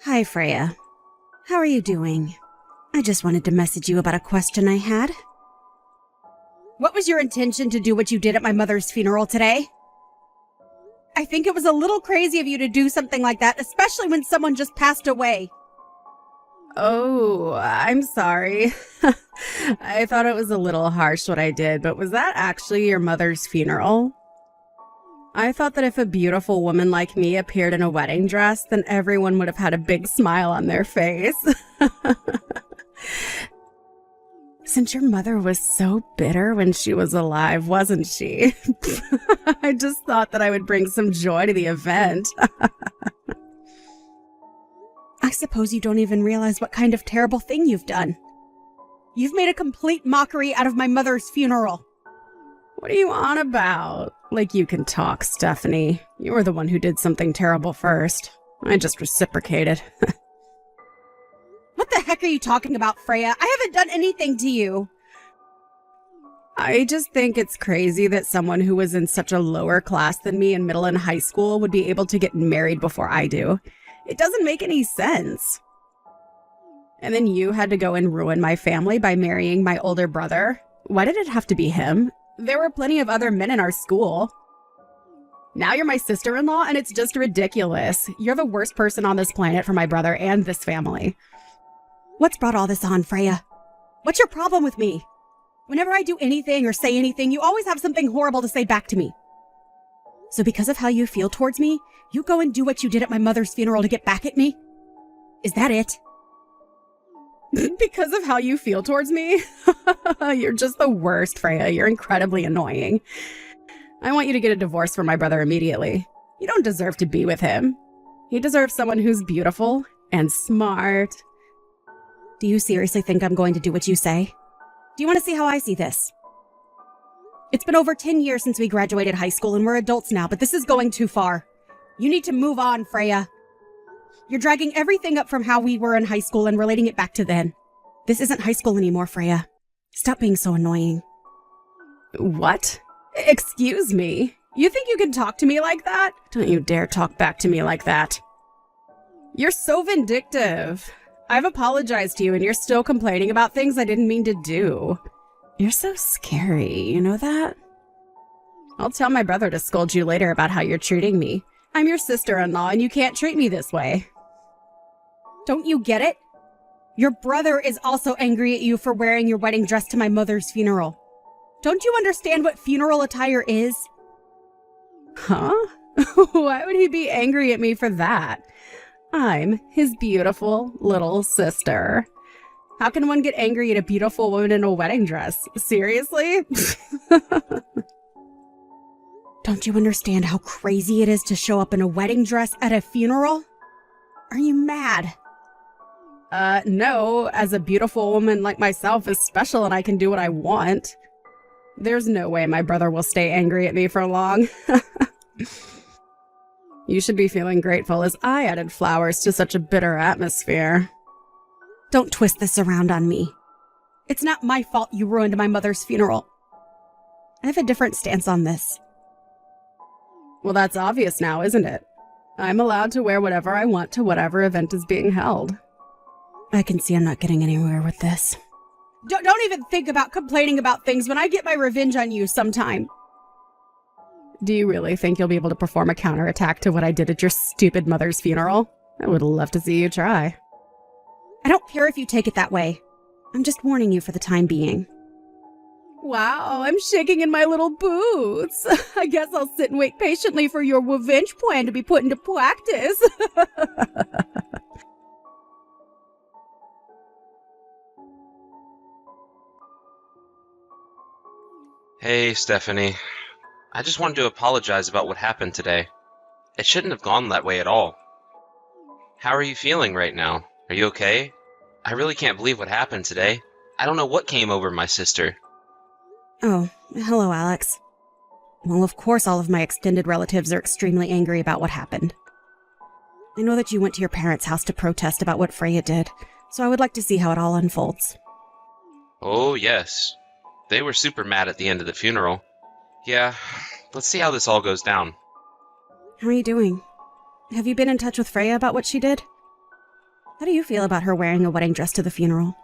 Hi, Freya. How are you doing? I just wanted to message you about a question I had. What was your intention to do what you did at my mother's funeral today? I think it was a little crazy of you to do something like that, especially when someone just passed away. Oh, I'm sorry. I thought it was a little harsh what I did, but was that actually your mother's funeral? I thought that if a beautiful woman like me appeared in a wedding dress, then everyone would have had a big smile on their face. Since your mother was so bitter when she was alive, wasn't she? I just thought that I would bring some joy to the event. I suppose you don't even realize what kind of terrible thing you've done. You've made a complete mockery out of my mother's funeral. What are you on about? Like you can talk, Stephanie. You were the one who did something terrible first. I just reciprocated. What the heck are you talking about, Freya? I haven't done anything to you. I just think it's crazy that someone who was in such a lower class than me in middle and high school would be able to get married before I do. It doesn't make any sense. And then you had to go and ruin my family by marrying my older brother. Why did it have to be him? There were plenty of other men in our school. Now you're my sister-in-law, and it's just ridiculous. You're the worst person on this planet for my brother and this family. What's brought all this on, Freya? What's your problem with me? Whenever I do anything or say anything, you always have something horrible to say back to me. So because of how you feel towards me, you go and do what you did at my mother's funeral to get back at me? Is that it? Because of how you feel towards me? You're just the worst, Freya. You're incredibly annoying. I want you to get a divorce from my brother immediately. You don't deserve to be with him. He deserves someone who's beautiful and smart. Do you seriously think I'm going to do what you say? Do you want to see how I see this? It's been over 10 years since we graduated high school and we're adults now, but this is going too far. You need to move on, Freya. You're dragging everything up from how we were in high school and relating it back to then. This isn't high school anymore, Freya. Stop being so annoying. What? Excuse me? You think you can talk to me like that? Don't you dare talk back to me like that. You're so vindictive. I've apologized to you and you're still complaining about things I didn't mean to do. You're so scary, you know that? I'll tell my brother to scold you later about how you're treating me. I'm your sister-in-law and you can't treat me this way. Don't you get it? Your brother is also angry at you for wearing your wedding dress to my mother's funeral. Don't you understand what funeral attire is? Huh? Why would he be angry at me for that? I'm his beautiful little sister. How can one get angry at a beautiful woman in a wedding dress? Seriously? Don't you understand how crazy it is to show up in a wedding dress at a funeral? Are you mad? No. As a beautiful woman like myself is special and I can do what I want. There's no way my brother will stay angry at me for long. You should be feeling grateful as I added flowers to such a bitter atmosphere. Don't twist this around on me. It's not my fault you ruined my mother's funeral. I have a different stance on this. Well, that's obvious now, isn't it? I'm allowed to wear whatever I want to whatever event is being held. I can see I'm not getting anywhere with this. Don't even think about complaining about things when I get my revenge on you sometime. Do you really think you'll be able to perform a counterattack to what I did at your stupid mother's funeral? I would love to see you try. I don't care if you take it that way. I'm just warning you for the time being. Wow, I'm shaking in my little boots. I guess I'll sit and wait patiently for your revenge plan to be put into practice. Hey, Stephanie. I just wanted to apologize about what happened today. It shouldn't have gone that way at all. How are you feeling right now? Are you okay? I really can't believe what happened today. I don't know what came over my sister. Oh, hello, Alex. Well, of course all of my extended relatives are extremely angry about what happened. I know that you went to your parents' house to protest about what Freya did, so I would like to see how it all unfolds. Oh, yes. They were super mad at the end of the funeral. Yeah, let's see how this all goes down. How are you doing? Have you been in touch with Freya about what she did? How do you feel about her wearing a wedding dress to the funeral?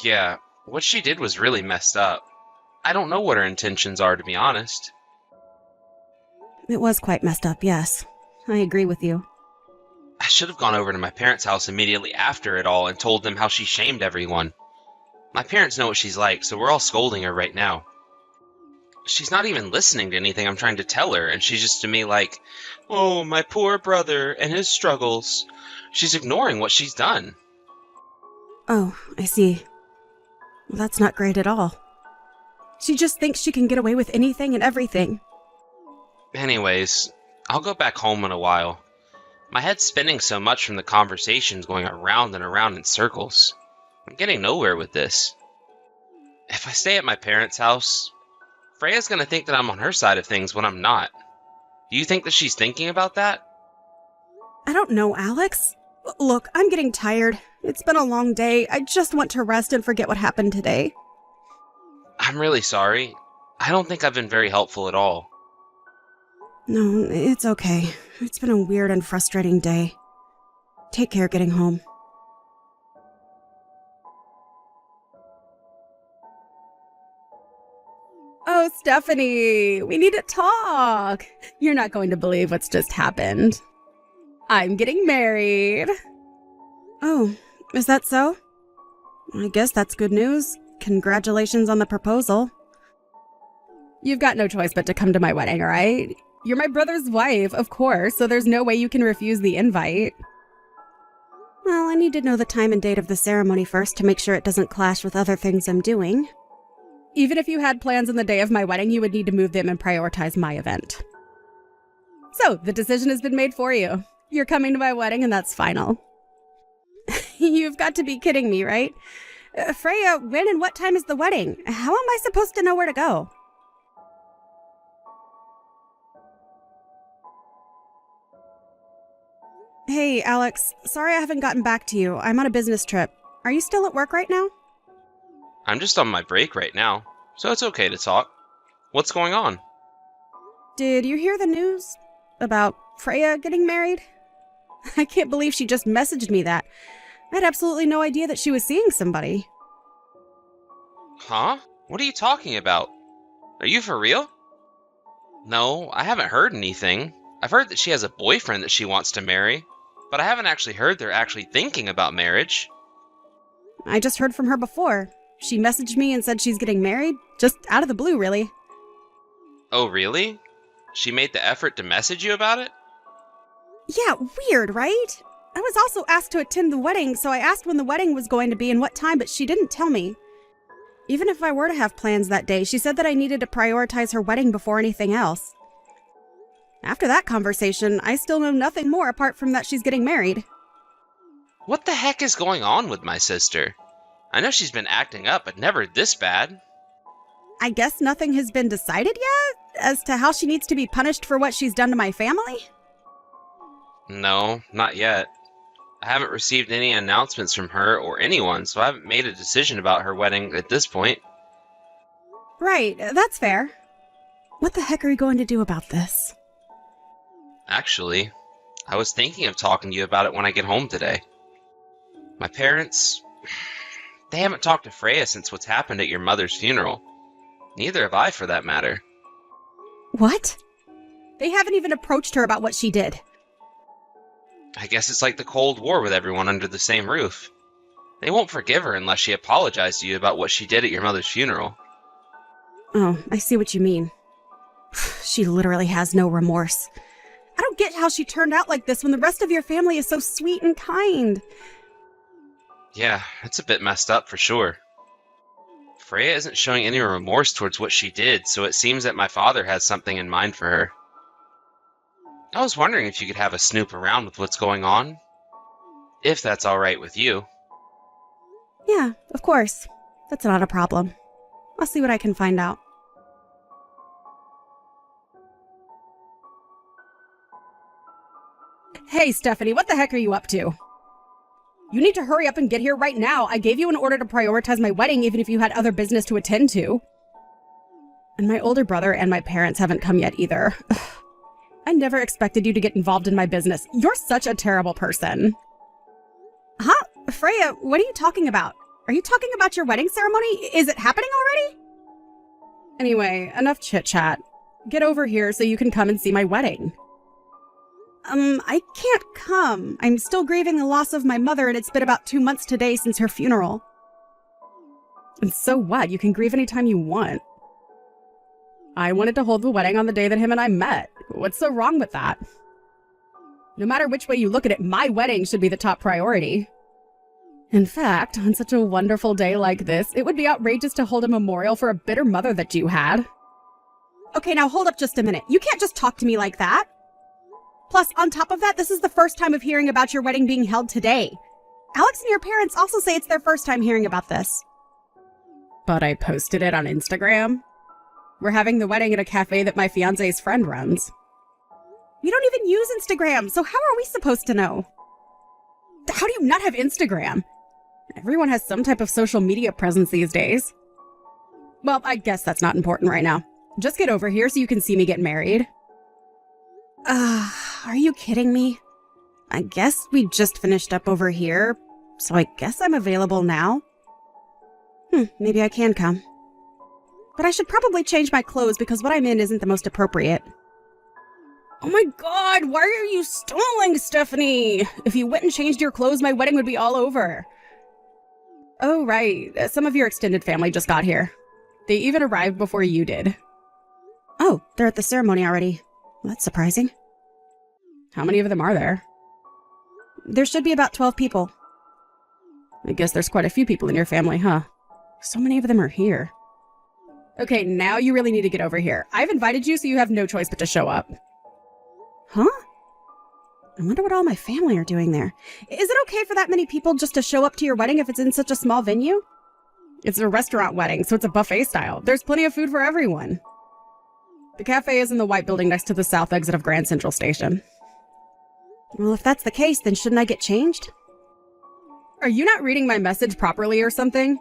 Yeah, what she did was really messed up. I don't know what her intentions are, to be honest. It was quite messed up, yes. I agree with you. I should have gone over to my parents' house immediately after it all and told them how she shamed everyone. My parents know what she's like, so we're all scolding her right now. She's not even listening to anything I'm trying to tell her, and she's just to me like, "Oh, my poor brother and his struggles." She's ignoring what she's done. Oh, I see. Well, that's not great at all. She just thinks she can get away with anything and everything. Anyways, I'll go back home in a while. My head's spinning so much from the conversations going around and around in circles. I'm getting nowhere with this. If I stay at my parents' house, Freya's gonna think that I'm on her side of things when I'm not. Do you think that she's thinking about that? I don't know, Alex. Look, I'm getting tired. It's been a long day. I just want to rest and forget what happened today. I'm really sorry. I don't think I've been very helpful at all. No, it's okay. It's been a weird and frustrating day. Take care getting home. Oh, Stephanie, we need to talk. You're not going to believe what's just happened. I'm getting married. Oh, is that so? I guess that's good news. Congratulations on the proposal. You've got no choice but to come to my wedding, right? You're my brother's wife, of course, so there's no way you can refuse the invite. Well, I need to know the time and date of the ceremony first to make sure it doesn't clash with other things I'm doing. Even if you had plans on the day of my wedding, you would need to move them and prioritize my event. So, the decision has been made for you. You're coming to my wedding, and that's final. You've got to be kidding me, right? Freya, when and what time is the wedding? How am I supposed to know where to go? Hey, Alex. Sorry I haven't gotten back to you. I'm on a business trip. Are you still at work right now? I'm just on my break right now, so it's okay to talk. What's going on? Did you hear the news about Freya getting married? I can't believe she just messaged me that. I had absolutely no idea that she was seeing somebody. Huh? What are you talking about? Are you for real? No, I haven't heard anything. I've heard that she has a boyfriend that she wants to marry, but I haven't actually heard they're actually thinking about marriage. I just heard from her before. She messaged me and said she's getting married, just out of the blue, really. Oh, really? She made the effort to message you about it? Yeah, weird, right? I was also asked to attend the wedding, so I asked when the wedding was going to be and what time, but she didn't tell me. Even if I were to have plans that day, she said that I needed to prioritize her wedding before anything else. After that conversation, I still know nothing more apart from that she's getting married. What the heck is going on with my sister? I know she's been acting up, but never this bad. I guess nothing has been decided yet as to how she needs to be punished for what she's done to my family? No, not yet. I haven't received any announcements from her or anyone, so I haven't made a decision about her wedding at this point. Right, that's fair. What the heck are you going to do about this? Actually, I was thinking of talking to you about it when I get home today. My parents, they haven't talked to Freya since what's happened at your mother's funeral. Neither have I, for that matter. What? They haven't even approached her about what she did. I guess it's like the Cold War with everyone under the same roof. They won't forgive her unless she apologized to you about what she did at your mother's funeral. Oh, I see what you mean. She literally has no remorse. I don't get how she turned out like this when the rest of your family is so sweet and kind. Yeah, it's a bit messed up for sure. Freya isn't showing any remorse towards what she did, so it seems that my father has something in mind for her. I was wondering if you could have a snoop around with what's going on. If that's alright with you. Yeah, of course. That's not a problem. I'll see what I can find out. Hey, Stephanie, what the heck are you up to? You need to hurry up and get here right now. I gave you an order to prioritize my wedding even if you had other business to attend to. And my older brother and my parents haven't come yet either. I never expected you to get involved in my business. You're such a terrible person. Freya, what are you talking about? Are you talking about your wedding ceremony? Is it happening already? Anyway, enough chit-chat. Get over here so you can come and see my wedding. I can't come. I'm still grieving the loss of my mother, and it's been about 2 months today since her funeral. And so what? You can grieve anytime you want. I wanted to hold the wedding on the day that him and I met. What's so wrong with that? No matter which way you look at it, my wedding should be the top priority. In fact, on such a wonderful day like this, it would be outrageous to hold a memorial for a bitter mother that you had. Okay, now hold up just a minute. You can't just talk to me like that. Plus, on top of that, this is the first time of hearing about your wedding being held today. Alex and your parents also say it's their first time hearing about this. But I posted it on Instagram. We're having the wedding at a cafe that my fiancé's friend runs. We don't even use Instagram, so how are we supposed to know? How do you not have Instagram? Everyone has some type of social media presence these days. Well, I guess that's not important right now. Just get over here so you can see me get married. Are you kidding me? I guess we just finished up over here, so I guess I'm available now. Maybe I can come. But I should probably change my clothes because what I'm in isn't the most appropriate. Oh my god, why are you stalling, Stephanie? If you went and changed your clothes, my wedding would be all over. Oh, right. Some of your extended family just got here. They even arrived before you did. Oh, they're at the ceremony already. Well, that's surprising. How many of them are there? There should be about 12 people. I guess there's quite a few people in your family, huh? So many of them are here. Okay, now you really need to get over here. I've invited you, so you have no choice but to show up. Huh? I wonder what all my family are doing there. Is it okay for that many people just to show up to your wedding if it's in such a small venue? It's a restaurant wedding, so it's a buffet style. There's plenty of food for everyone. The cafe is in the white building next to the south exit of Grand Central Station. Well, if that's the case, then shouldn't I get changed? Are you not reading my message properly or something?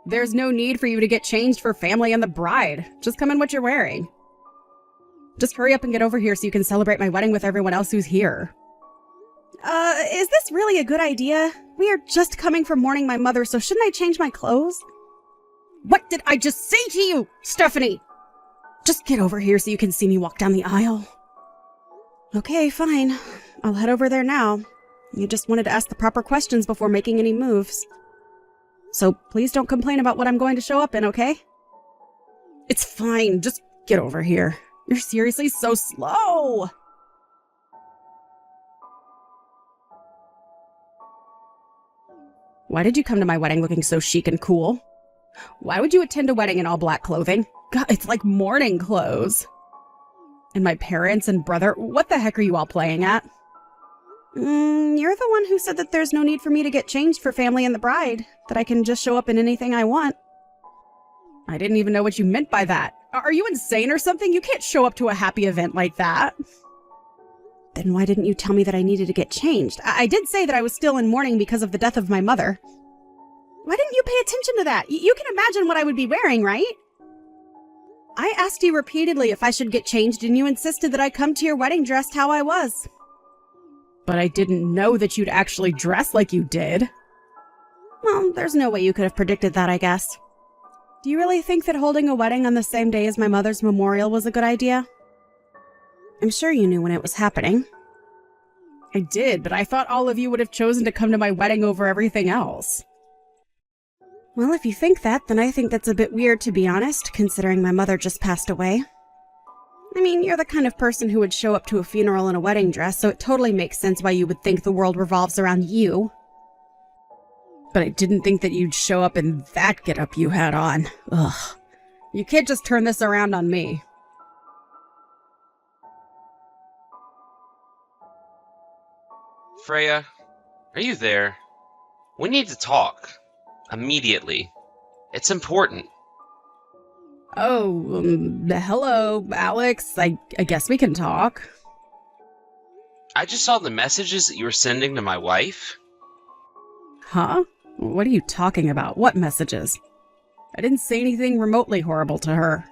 There's no need for you to get changed for family and the bride. Just come in what you're wearing. Just hurry up and get over here so you can celebrate my wedding with everyone else who's here. Is this really a good idea? We are just coming from mourning my mother, so shouldn't I change my clothes? What did I just say to you, Stephanie? Just get over here so you can see me walk down the aisle. Okay, fine. I'll head over there now. You just wanted to ask the proper questions before making any moves. So please don't complain about what I'm going to show up in, okay? It's fine. Just get over here. You're seriously so slow! Why did you come to my wedding looking so chic and cool? Why would you attend a wedding in all black clothing? God, it's like mourning clothes. And my parents and brother, what the heck are you all playing at? You're the one who said that there's no need for me to get changed for family and the bride, that I can just show up in anything I want. I didn't even know what you meant by that. Are you insane or something? You can't show up to a happy event like that. Then why didn't you tell me that I needed to get changed? I did say that I was still in mourning because of the death of my mother. Why didn't you pay attention to that? You can imagine what I would be wearing, right? I asked you repeatedly if I should get changed, and you insisted that I come to your wedding dressed how I was. But I didn't know that you'd actually dress like you did. Well, there's no way you could have predicted that, I guess. Do you really think that holding a wedding on the same day as my mother's memorial was a good idea? I'm sure you knew when it was happening. I did, but I thought all of you would have chosen to come to my wedding over everything else. Well, if you think that, then I think that's a bit weird, to be honest, considering my mother just passed away. I mean, you're the kind of person who would show up to a funeral in a wedding dress, so it totally makes sense why you would think the world revolves around you. But I didn't think that you'd show up in that getup you had on. Ugh. You can't just turn this around on me. Freya, are you there? We need to talk. Immediately. It's important. Oh, hello, Alex. I guess we can talk. I just saw the messages that you were sending to my wife. Huh? What are you talking about? What messages? I didn't say anything remotely horrible to her.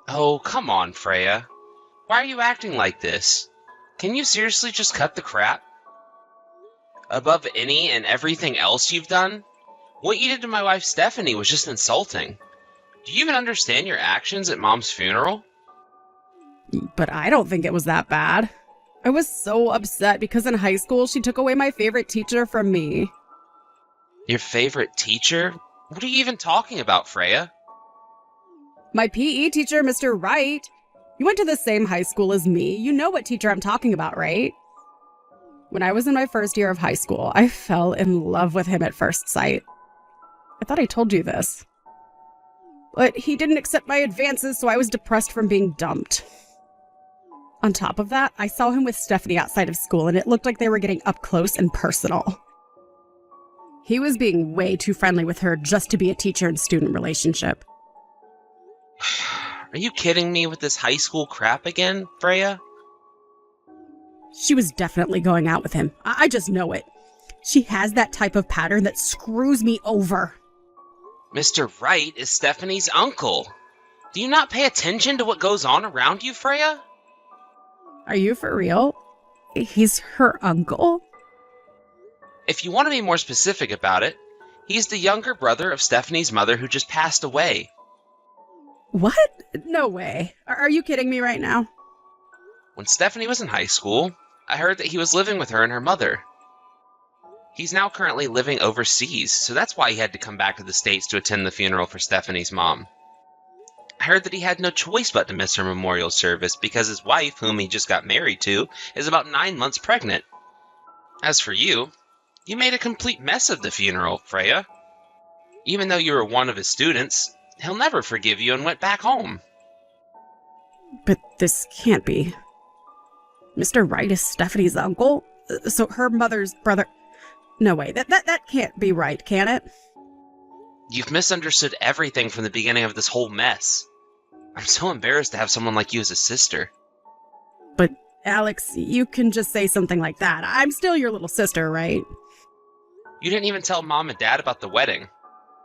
Oh, come on, Freya. Why are you acting like this? Can you seriously just cut the crap? Above any and everything else you've done? What you did to my wife Stephanie was just insulting. Do you even understand your actions at Mom's funeral? But I don't think it was that bad. I was so upset because in high school she took away my favorite teacher from me. Your favorite teacher? What are you even talking about, Freya? My PE teacher, Mr. Wright. You went to the same high school as me. You know what teacher I'm talking about, right? When I was in my first year of high school, I fell in love with him at first sight. I thought I told you this. But he didn't accept my advances, so I was depressed from being dumped. On top of that, I saw him with Stephanie outside of school, and it looked like they were getting up close and personal. He was being way too friendly with her just to be a teacher and student relationship. Are you kidding me with this high school crap again, Freya? She was definitely going out with him. I just know it. She has that type of pattern that screws me over. Mr. Wright is Stephanie's uncle. Do you not pay attention to what goes on around you, Freya? Are you for real? He's her uncle? If you want to be more specific about it, he's the younger brother of Stephanie's mother who just passed away. What? No way. Are you kidding me right now? When Stephanie was in high school, I heard that he was living with her and her mother. He's now currently living overseas, so that's why he had to come back to the States to attend the funeral for Stephanie's mom. I heard that he had no choice but to miss her memorial service because his wife, whom he just got married to, is about 9 months pregnant. As for you, you made a complete mess of the funeral, Freya. Even though you were one of his students, he'll never forgive you and went back home. But this can't be. Mr. Wright is Stephanie's uncle? So her mother's brother... No way, that can't be right, can it? You've misunderstood everything from the beginning of this whole mess. I'm so embarrassed to have someone like you as a sister. But, Alex, you can just say something like that. I'm still your little sister, right? You didn't even tell Mom and Dad about the wedding.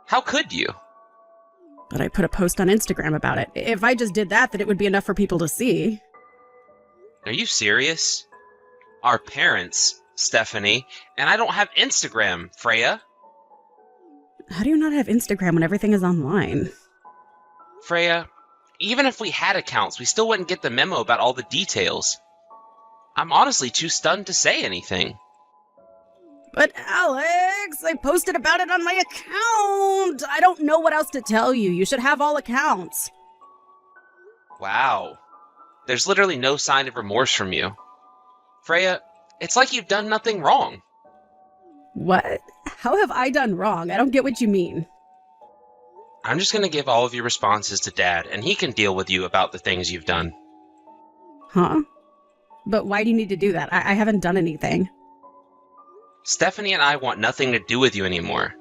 How could you? But I put a post on Instagram about it. If I just did that, then it would be enough for people to see. Are you serious? Our parents, Stephanie, and I don't have Instagram, Freya. How do you not have Instagram when everything is online? Freya, even if we had accounts, we still wouldn't get the memo about all the details. I'm honestly too stunned to say anything. But Alex, I posted about it on my account. I don't know what else to tell you. You should have all accounts. Wow. There's literally no sign of remorse from you. Freya, it's like you've done nothing wrong. What? How have I done wrong? I don't get what you mean. I'm just gonna give all of your responses to Dad, and he can deal with you about the things you've done. Huh? But why do you need to do that? I haven't done anything. Stephanie and I want nothing to do with you anymore.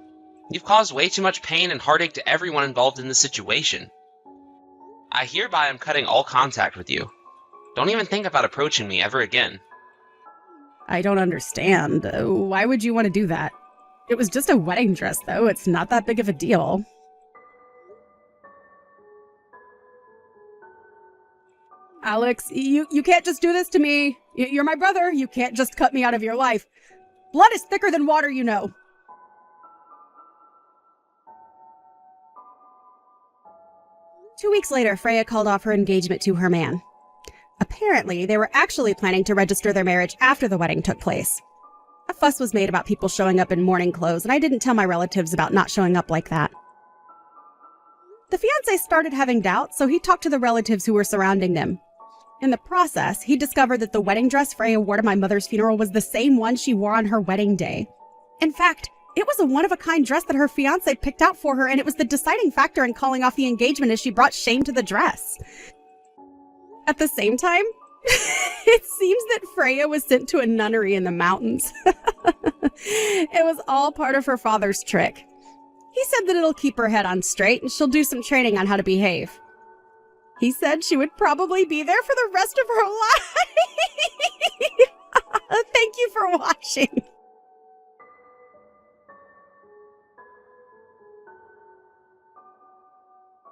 You've caused way too much pain and heartache to everyone involved in the situation. I hereby am cutting all contact with you. Don't even think about approaching me ever again. I don't understand. Why would you want to do that? It was just a wedding dress, though. It's not that big of a deal. Alex, you can't just do this to me. You're my brother. You can't just cut me out of your life. Blood is thicker than water, you know. 2 weeks later, Freya called off her engagement to her man. Apparently, they were actually planning to register their marriage after the wedding took place. A fuss was made about people showing up in mourning clothes, and I didn't tell my relatives about not showing up like that. The fiancé started having doubts, so he talked to the relatives who were surrounding them. In the process, he discovered that the wedding dress Freya wore to my mother's funeral was the same one she wore on her wedding day. In fact, it was a one-of-a-kind dress that her fiancé picked out for her, and it was the deciding factor in calling off the engagement as she brought shame to the dress. At the same time, it seems that Freya was sent to a nunnery in the mountains. It was all part of her father's trick. He said that it'll keep her head on straight and she'll do some training on how to behave. He said she would probably be there for the rest of her life. Thank you for watching.